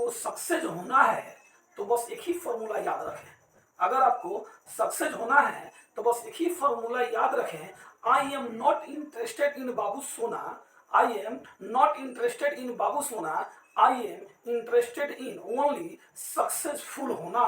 आपको सक्सेस होना है तो बस एक ही फॉर्मूला याद रखें। अगर आपको सक्सेस होना है तो बस एक ही फॉर्मूला याद रखें, I am not interested in बाबू सोना, I am not interested in बाबू सोना, I am interested in only successful होना।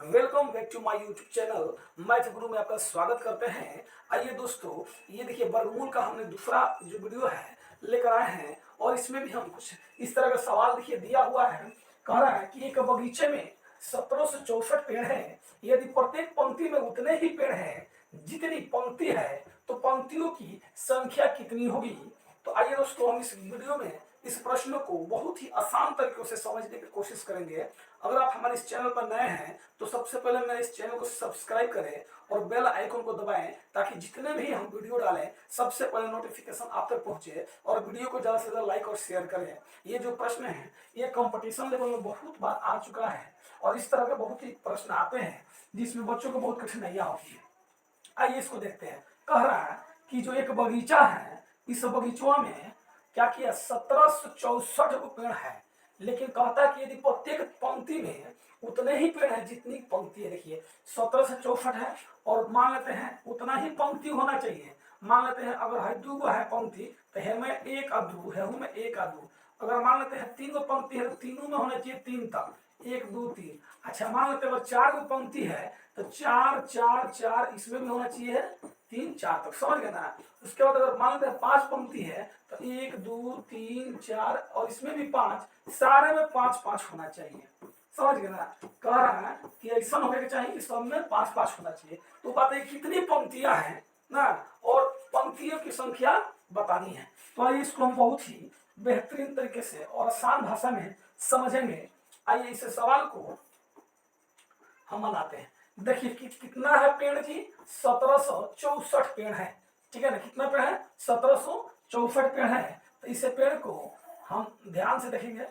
Welcome back to my YouTube channel math Guru में आपका स्वागत करते हैं। आइए दोस्तों, ये देखिए वर्गमूल का हमने दूसरा जो वीडियो है लेकर आए हैं और इसमें भी हम कुछ इस तरह का सवाल देखिए दिया हुआ है। कह रहा है कि एक बगीचे में 1764 पेड़ हैं, यदि प्रत्येक पंक्ति में उतने ही पेड़ हैं जितनी पंक्ति है तो पंक्तियों की संख्या कितनी होगी। तो आइए दोस्तों, हम इस वीडियो में इस प्रश्न को बहुत ही आसान तरीकों से समझने की कोशिश करेंगे। अगर आप हमारे इस चैनल पर नए हैं तो सबसे पहले मेरे इस चैनल को सब्सक्राइब करें और बेल आइकन को दबाएं ताकि जितने भी हम वीडियो डालें सबसे पहले नोटिफिकेशन आप तक पहुंचे, और वीडियो को ज़्यादा से ज़्यादा लाइक और शेयर करें। ये जो प्रश्न है ये कंपटीशन लेवल में बहुत बार आ चुका है और इस तरह के बहुत ही प्रश्न आते हैं जिसमें बच्चों को बहुत कठिनाइयाँ होती है। आइए इसको देखते हैं। कह रहा है कि जो एक बगीचा है, इस बगीचों में क्या किया, 1764 पेड़ है, लेकिन कहता है कि यदि प्रत्येक पंक्ति में उतने ही पेड़ है जितनी पंक्ति है। देखिए 1764 है और मान लेते हैं उतना ही पंक्ति होना चाहिए। मान लेते हैं अगर है 2 है पंक्ति तो है में 1 और 2 है में 1 और 2। अगर मान लेते हैं 3 पंक्ति है तो तीनों में होना चाहिए 3 तक, 1 2 3। अच्छा मान लेते हैं अगर 4 पंक्ति है तो 4 4 4 इसमें भी होना चाहिए 3 4 तक, समझ गए ना। उसके बाद अगर मान लेते हैं 5 पंक्ति है तो 1 2 3 4 और इसमें भी 5, सारे में 5 5 होना चाहिए, समझ गए ना। कह रहा है कि ऐसा होने के चाहिए कि सब में 5 5 होना चाहिए। तो बात है कितनी पंक्तियां हैं ना, और पंक्तियों की संख्या बतानी है। तो आइए इसको हम बहुत ही बेहतरीन तरीके से और आसान भाषा में समझेंगे। आइए इस सवाल को हम बनाते हैं। देखिए कि कितना है पेड़ जी, 1764 पेड़ है, ठीक है ना। कितना पेड़ है, 1764 पेड़ है। तो इसे पेड़ को हम ध्यान से देखेंगे।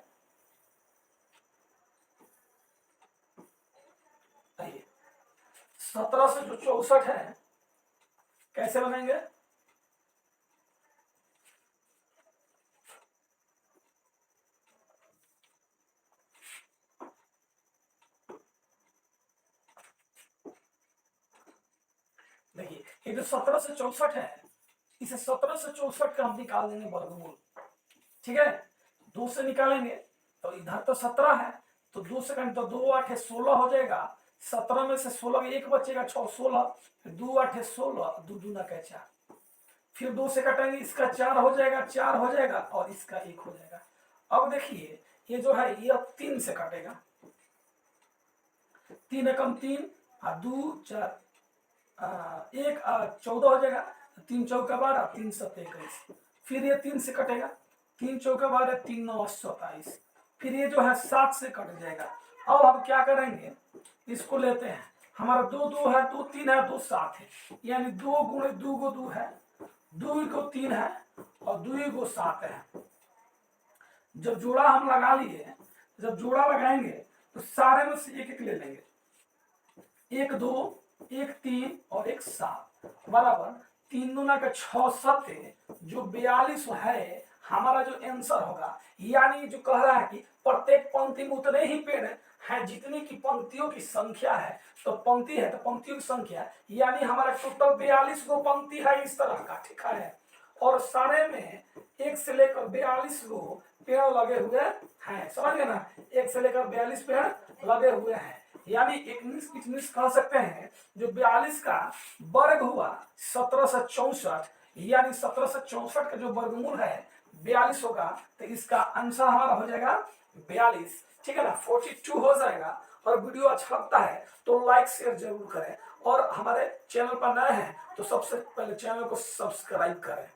आइए 1764 है, कैसे बनेंगे। देखिए ये जो 1764 है, इसे 1764 का हम निकाल देंगे वर्गमूल, ठीक है। 2 से निकालेंगे तो इधर तो 17 है तो 2 से करेंगे तो 2 8 है 16 हो जाएगा। 17 में से 16 एक बचेगा 6 16, फिर 2 8 है 16, 2 2 ना 4, फिर 2 से कटेंगे इसका 4 हो जाएगा, 4 हो जाएगा और इसका 1 हो जाएगा। अब देखिए ये जो है ये अब 3 से कटेगा, 3 एकम 3 और 2 4 1 14 हो जाएगा, 3 चौका 12, 3 7 21। फिर ये 3 से कटेगा, 3 चौका 12, 3 9 27। फिर ये जो है 7 से कट जाएगा। अब हम क्या करेंगे, इसको लेते हैं। हमारा 2 2 है, 2 3 है, 2 7 है, यानी 2 गुणे 2 को 2 है, 2 को 3 है और 2 को 7 है। जब जोड़ा हम लगा लिए, जब जोड़ा लगाएंगे तो सारे में से एक एक ले लेंगे, 1 2 1 3 और 1 7 बराबर 3 दूना का 6 7 जो 42 है हमारा जो आंसर होगा। यानी जो कह रहा है कि प्रत्येक पंक्ति में उतने ही पेड़ हैं जितनी की पंक्तियों की संख्या है। तो पंक्ति है तो पंक्तियों की संख्या, यानी हमारा टोटल 42 गो पंक्ति है इस तरह का, ठीक है। और सारे में 1 से लेकर 42 गो पेड़ लगे हुए हैं, समझ गए ना। 1 से लेकर 42 पेड़ लगे हुए हैं, यानी एक कह सकते हैं जो 42 का वर्ग हुआ 1764, यानी 1764 का जो वर्गमूल है 42 होगा। तो इसका आंसर हमारा हो जाएगा 42, ठीक है ना, 42 हो जाएगा। और वीडियो अच्छा लगता है तो लाइक शेयर जरूर करें, और हमारे चैनल पर नए हैं तो सबसे पहले चैनल को सब्सक्राइब करें।